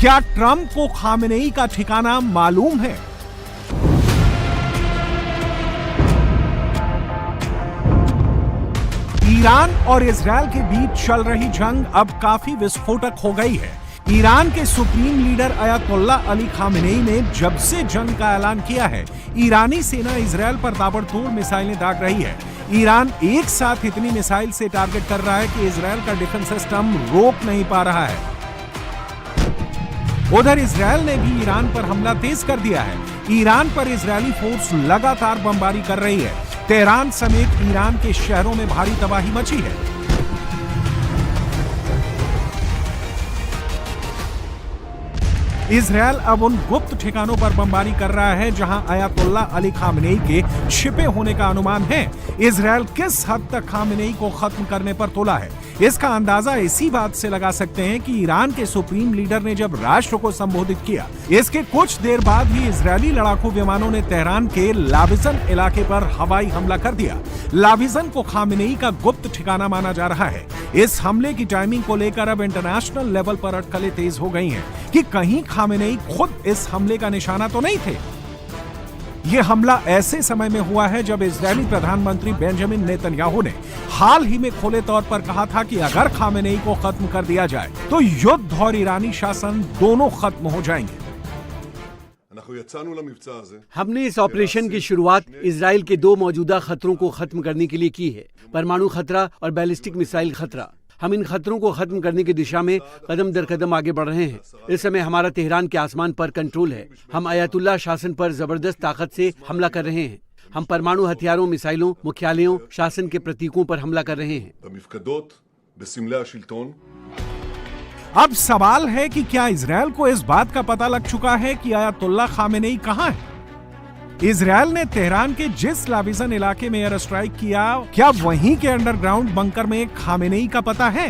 क्या ट्रंप को खामेनेई का ठिकाना मालूम है? ईरान और इजरायल के बीच चल रही जंग अब काफी विस्फोटक हो गई है। ईरान के सुप्रीम लीडर अयतुल्ला अली खामेनेई ने जब से जंग का ऐलान किया है, ईरानी सेना इजरायल पर ताबड़तोड़ मिसाइलें दाग रही है। ईरान एक साथ इतनी मिसाइल से टारगेट कर रहा है कि इजरायल का डिफेंस सिस्टम रोक नहीं पा रहा है। उधर इजरायल ने भी ईरान पर हमला तेज कर दिया है। ईरान पर इजरायली फोर्स लगातार बमबारी कर रही है। तेहरान समेत ईरान के शहरों में भारी तबाही मची है। इजरायल अब उन गुप्त ठिकानों पर बमबारी कर रहा है जहां अयतुल्ला अली खामेनेई के छिपे होने का अनुमान है। इजरायल किस हद तक खामेनेई को खत्म करने पर तुला है, इसका अंदाजा इसी बात से लगा सकते हैं कि ईरान के सुप्रीम लीडर ने जब राष्ट्र को संबोधित किया, इसके कुछ देर बाद ही इजरायली लड़ाकू विमानों ने तेहरान के लाविजन इलाके पर हवाई हमला कर दिया। लाविजन को खामेनेई का गुप्त ठिकाना माना जा रहा है। इस हमले की टाइमिंग को लेकर अब इंटरनेशनल लेवल पर अटकलें तेज हो गई हैं कि कहीं खामेनेई खुद इस हमले का निशाना तो नहीं थे। यह हमला ऐसे समय में हुआ है जब इजरायली प्रधानमंत्री बेंजामिन नेतन्याहू ने हाल ही में खुले तौर पर कहा था कि अगर खामेनेई को खत्म कर दिया जाए तो युद्ध और ईरानी शासन दोनों खत्म हो जाएंगे। हमने इस ऑपरेशन की शुरुआत इजराइल के दो मौजूदा खतरों को खत्म करने के लिए की है, परमाणु खतरा और बैलिस्टिक मिसाइल खतरा। हम इन खतरों को खत्म करने की दिशा में कदम दर कदम आगे बढ़ रहे हैं। इस समय हमारा तेहरान के आसमान पर कंट्रोल है। हम अयतुल्ला शासन पर जबरदस्त ताकत से हमला कर रहे हैं। हम परमाणु हथियारों, मिसाइलों, मुख्यालयों, शासन के प्रतीकों पर हमला कर रहे हैं। अब सवाल है कि क्या इजरायल को इस बात का पता लग चुका है कि अयतुल्ला खामेनेई कहां है? इजरायल ने तेहरान के जिस लाविजन इलाके में एयर स्ट्राइक किया, क्या वहीं के अंडरग्राउंड बंकर में खामेनेई का पता है?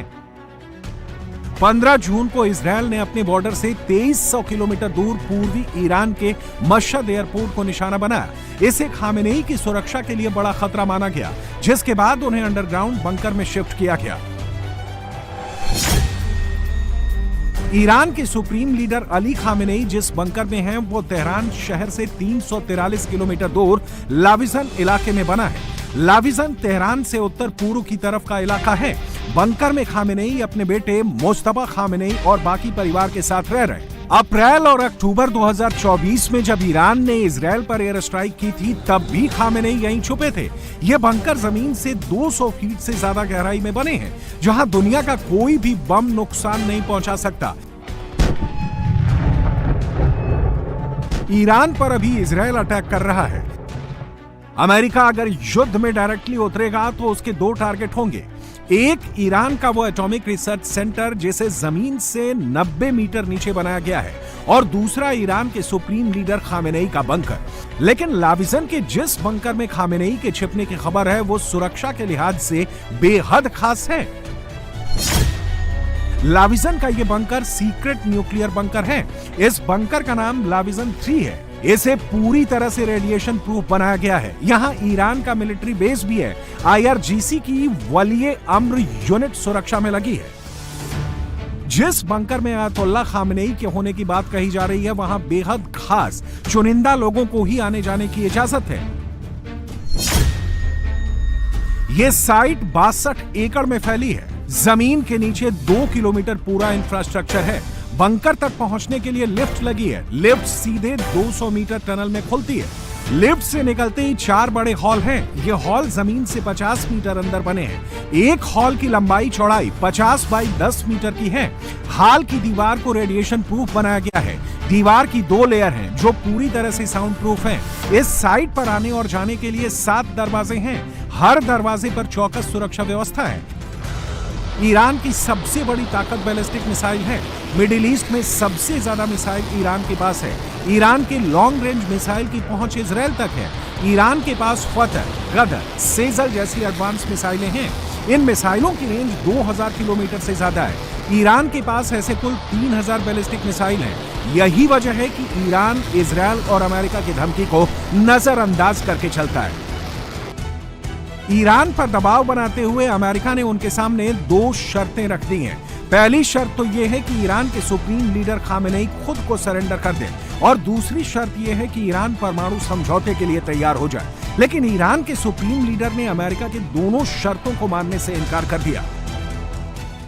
15 जून को इजरायल ने अपने बॉर्डर से 2300 किलोमीटर दूर पूर्वी ईरान के मशहद एयरपोर्ट को निशाना बनाया। इसे खामेनेई की सुरक्षा के लिए बड़ा खतरा माना गया, जिसके बाद उन्हें अंडरग्राउंड बंकर में शिफ्ट किया गया। ईरान के सुप्रीम लीडर अली खामेनेई जिस बंकर में हैं, वो तेहरान शहर से 343 किलोमीटर दूर लाविजन इलाके में बना है। लाविजन तेहरान से उत्तर पूर्व की तरफ का इलाका है। बंकर में खामेनेई अपने बेटे मुस्तफा खामेनेई और बाकी परिवार के साथ रह रहे। अप्रैल और अक्टूबर 2024 में जब ईरान ने इजरायल पर एयर स्ट्राइक की थी, तब भी खामेनेई यहीं छुपे थे। ये बंकर जमीन से 200 फीट से ज्यादा गहराई में बने हैं, जहां दुनिया का कोई भी बम नुकसान नहीं पहुंचा सकता। ईरान पर अभी इजरायल अटैक कर रहा है। अमेरिका अगर युद्ध में डायरेक्टली उतरेगा तो उसके दो टारगेट होंगे। एक ईरान का वो एटॉमिक रिसर्च सेंटर जिसे जमीन से 90 मीटर नीचे बनाया गया है, और दूसरा ईरान के सुप्रीम लीडर खामेनेई का बंकर। लेकिन लाविजन के जिस बंकर में खामेनेई के छिपने की खबर है, वो सुरक्षा के लिहाज से बेहद खास है। लाविजन का ये बंकर सीक्रेट न्यूक्लियर बंकर है। इस बंकर का नाम लाविजन 3 है। इसे पूरी तरह से रेडिएशन प्रूफ बनाया गया है। यहाँ ईरान का मिलिट्री बेस भी है। IRGC की वलीए अम्र यूनिट सुरक्षा में लगी है। जिस बंकर में अयतुल्ला खामेनेई के होने की बात कही जा रही है, वहां बेहद खास चुनिंदा लोगों को ही आने जाने की इजाजत है। यह साइट 62 एकड़ में फैली है। जमीन के नीचे 2 किलोमीटर पूरा इंफ्रास्ट्रक्चर है। बंकर तक पहुंचने के लिए लिफ्ट लगी है। लिफ्ट सीधे 200 मीटर टनल में खुलती है। लिफ्ट से निकलते ही 4 बड़े हॉल हैं। ये हॉल जमीन से 50 मीटर अंदर बने हैं। एक हॉल की लंबाई चौड़ाई 50 बाई 10 मीटर की है। हॉल की दीवार को रेडिएशन प्रूफ बनाया गया है। दीवार की 2 लेयर हैं जो पूरी तरह से साउंड प्रूफ हैं। इस साइट पर आने और जाने के लिए 7 दरवाजे हैं। हर दरवाजे पर चौकस सुरक्षा व्यवस्था है। ईरान की सबसे बड़ी ताकत बैलिस्टिक मिसाइल है। मिडिल ईस्ट में सबसे ज्यादा मिसाइल ईरान के पास है। ईरान के लॉन्ग रेंज मिसाइल की पहुंच इजरायल तक है। ईरान के पास फतह, गदर, सेजल जैसी एडवांस मिसाइलें हैं। इन मिसाइलों की रेंज 2000 किलोमीटर से ज्यादा है। ईरान के पास ऐसे कुल 3000 बैलिस्टिक मिसाइल हैं। यही वजह है कि ईरान इजरायल और अमेरिका की धमकी को नजरअंदाज करके चलता है। ईरान पर दबाव बनाते हुए अमेरिका ने उनके सामने 2 शर्तें रख दी हैं। पहली शर्त तो यह है कि ईरान के सुप्रीम लीडर खामेनेई खुद को सरेंडर कर दे और दूसरी शर्त यह है कि ईरान परमाणु समझौते के लिए तैयार हो जाए। लेकिन ईरान के सुप्रीम लीडर ने अमेरिका की दोनों शर्तों को मानने से इनकार कर दिया।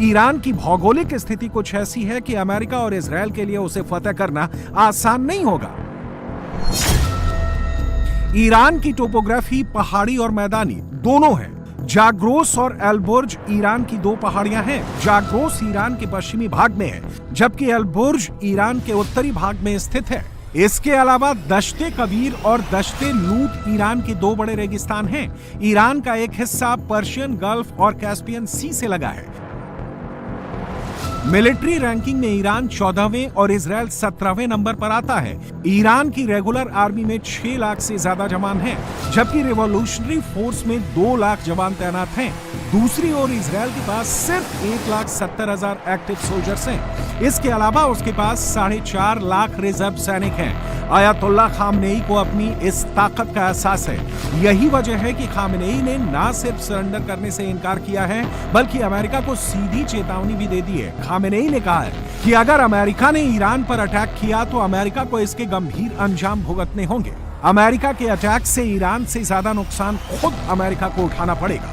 ईरान की भौगोलिक स्थिति कुछ ऐसी है कि अमेरिका और इजरायल के लिए उसे फतह करना आसान नहीं होगा। ईरान की टोपोग्राफी पहाड़ी और मैदानी दोनों है। जाग्रोस और एलबुर्ज ईरान की दो पहाड़ियां हैं। जाग्रोस ईरान के पश्चिमी भाग में है, जबकि एलबुर्ज ईरान के उत्तरी भाग में स्थित है। इसके अलावा दश्ते कबीर और दश्ते लूत ईरान के दो बड़े रेगिस्तान हैं। ईरान का एक हिस्सा पर्शियन गल्फ और कैस्पियन सी से लगा है। मिलिट्री रैंकिंग में ईरान 14वें और इजरायल 17वें नंबर पर आता है। ईरान की रेगुलर आर्मी में 6 लाख से ज्यादा जवान हैं, जबकि रिवॉल्यूशनरी फोर्स में 2 लाख जवान तैनात हैं। दूसरी ओर इजरायल के पास सिर्फ 1,70,000 एक्टिव सोल्जर्स हैं। इसके अलावा उसके पास 4.5 लाख रिजर्व सैनिक हैं। अयतुल्ला खामनेई को अपनी इस ताकत का एहसास है। यही वजह है कि खामनेई ने ना सिर्फ सरेंडर करने से इनकार किया है, बल्कि अमेरिका को सीधी चेतावनी भी दे दी है। खामनेई ने कहा है कि अगर अमेरिका ने ईरान पर अटैक किया तो अमेरिका को इसके गंभीर अंजाम भुगतने होंगे। अमेरिका के अटैक से ईरान से ज्यादा नुकसान खुद अमेरिका को उठाना पड़ेगा।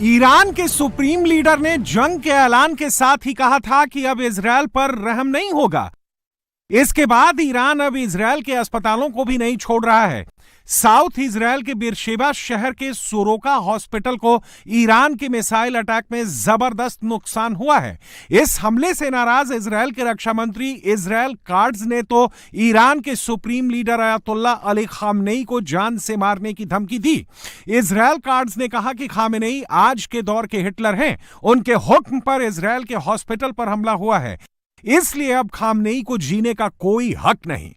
ईरान के सुप्रीम लीडर ने जंग के ऐलान के साथ ही कहा था कि अब इजरायल पर रहम नहीं होगा। इसके बाद ईरान अब इजरायल के अस्पतालों को भी नहीं छोड़ रहा है। साउथ इजरायल के बिरशेबा शहर के सोरोका हॉस्पिटल को ईरान के मिसाइल अटैक में जबरदस्त नुकसान हुआ है। इस हमले से नाराज इजरायल के रक्षा मंत्री इजराइल काट्ज ने तो ईरान के सुप्रीम लीडर अयतुल्ला अली खामनेई को जान से मारने की धमकी दी। इजराइल काट्ज ने कहा कि खामनेई आज के दौर के हिटलर हैं। उनके हुक्म पर इजरायल के हॉस्पिटल पर हमला हुआ है, इसलिए अब खामनेई को जीने का कोई हक नहीं।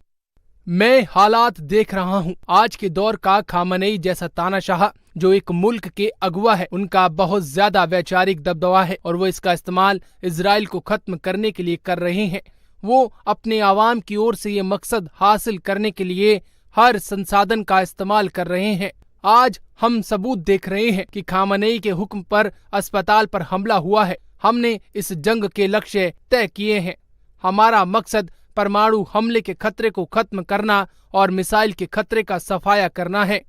मैं हालात देख रहा हूँ। आज के दौर का खामनेई जैसा तानाशाह जो एक मुल्क के अगुवा है, उनका बहुत ज्यादा वैचारिक दबदबा है और वो इसका इस्तेमाल इजराइल को खत्म करने के लिए कर रहे हैं। वो अपने आवाम की ओर से ये मकसद हासिल करने के लिए हर संसाधन का इस्तेमाल कर रहे हैं। आज हम सबूत देख रहे हैं कि खामनेई के हुक्म पर अस्पताल पर हमला हुआ है। हमने इस जंग के लक्ष्य तय किए हैं। हमारा मकसद परमाणु हमले के खतरे को खत्म करना और मिसाइल के खतरे का सफाया करना है।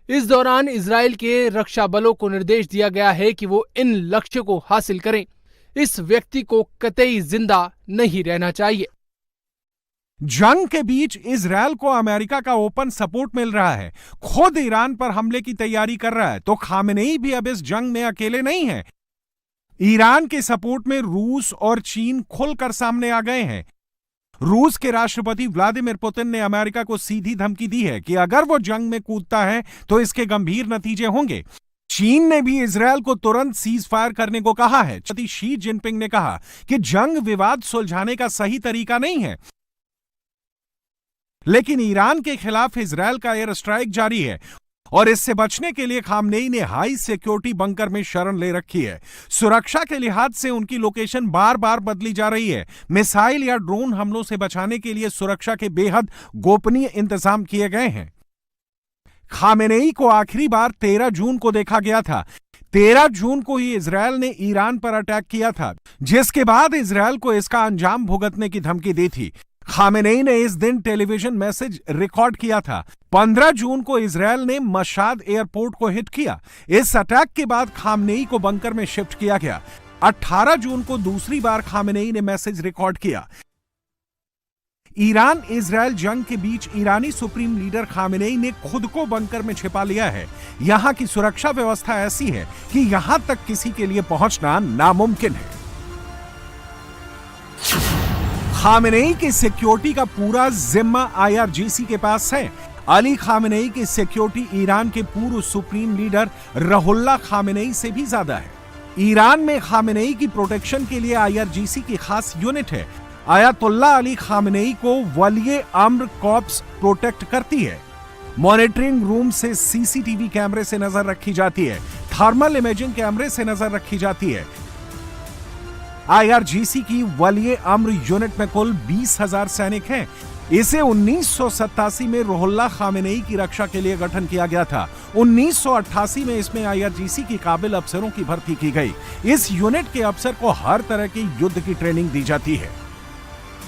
इस दौरान इजराइल के रक्षा बलों को निर्देश दिया गया है कि वो इन लक्ष्यों को हासिल करें। इस व्यक्ति को कतई जिंदा नहीं रहना चाहिए। जंग के बीच इजरायल को अमेरिका का ओपन सपोर्ट मिल रहा है। खुद ईरान पर हमले की तैयारी कर रहा है, तो खामनेई भी अब इस जंग में अकेले नहीं है। ईरान के सपोर्ट में रूस और चीन खुलकर सामने आ गए हैं। रूस के राष्ट्रपति व्लादिमीर पुतिन ने अमेरिका को सीधी धमकी दी है कि अगर वो जंग में कूदता है तो इसके गंभीर नतीजे होंगे। चीन ने भी इजरायल को तुरंत सीज फायर करने को कहा है। शी जिनपिंग ने कहा कि जंग विवाद सुलझाने का सही तरीका नहीं है, लेकिन ईरान के खिलाफ इजरायल का एयर स्ट्राइक जारी है और इससे बचने के लिए खामनेई ने हाई सिक्योरिटी बंकर में शरण ले रखी है। सुरक्षा के लिहाज से उनकी लोकेशन बार बार बदली जा रही है। मिसाइल या ड्रोन हमलों से बचाने के लिए सुरक्षा के बेहद गोपनीय इंतजाम किए गए हैं। खामनेई को आखिरी बार 13 जून को देखा गया था। 13 जून को ही इजरायल ने ईरान पर अटैक किया था, जिसके बाद इजरायल को इसका अंजाम भुगतने की धमकी दी थी। खामेनेई ने इस दिन टेलीविजन मैसेज रिकॉर्ड किया था। 15 जून को इजरायल ने मशाद एयरपोर्ट को हिट किया। इस अटैक के बाद खामेनेई को बंकर में शिफ्ट किया गया। 18 जून को दूसरी बार खामेनेई ने मैसेज रिकॉर्ड किया। ईरान इजराइल जंग के बीच ईरानी सुप्रीम लीडर खामेनेई ने खुद को बंकर में छिपा लिया है। यहां की सुरक्षा व्यवस्था ऐसी है कि यहां तक किसी के लिए पहुंचना नामुमकिन है। खामेनेई की सिक्योरिटी का पूरा जिम्मा IRGC के पास है। अली खामेनेई की सिक्योरिटी ईरान के पूर्व सुप्रीम लीडर रुहुल्लाह खामेनेई से भी ज्यादा है। ईरान में खामेनेई की प्रोटेक्शन के लिए IRGC की खास यूनिट है। आयतुल्लाह अली खामेनेई को वलिये अम्र कॉर्प्स प्रोटेक्ट करती है। मॉनिटरिंग रूम से CCTV कैमरे से नजर रखी जाती है, थर्मल इमेजिंग कैमरे से नजर रखी जाती है। IRGC की वलिये अम्र यूनिट में कुल 20,000 सैनिक हैं। इसे 1987 में रुहुल्लाह खामेनेई की रक्षा के लिए गठन किया गया था। 1988 में इसमें IRGC की काबिल अफसरों की भर्ती की गई। इस यूनिट के अफसर को हर तरह की युद्ध की ट्रेनिंग दी जाती है।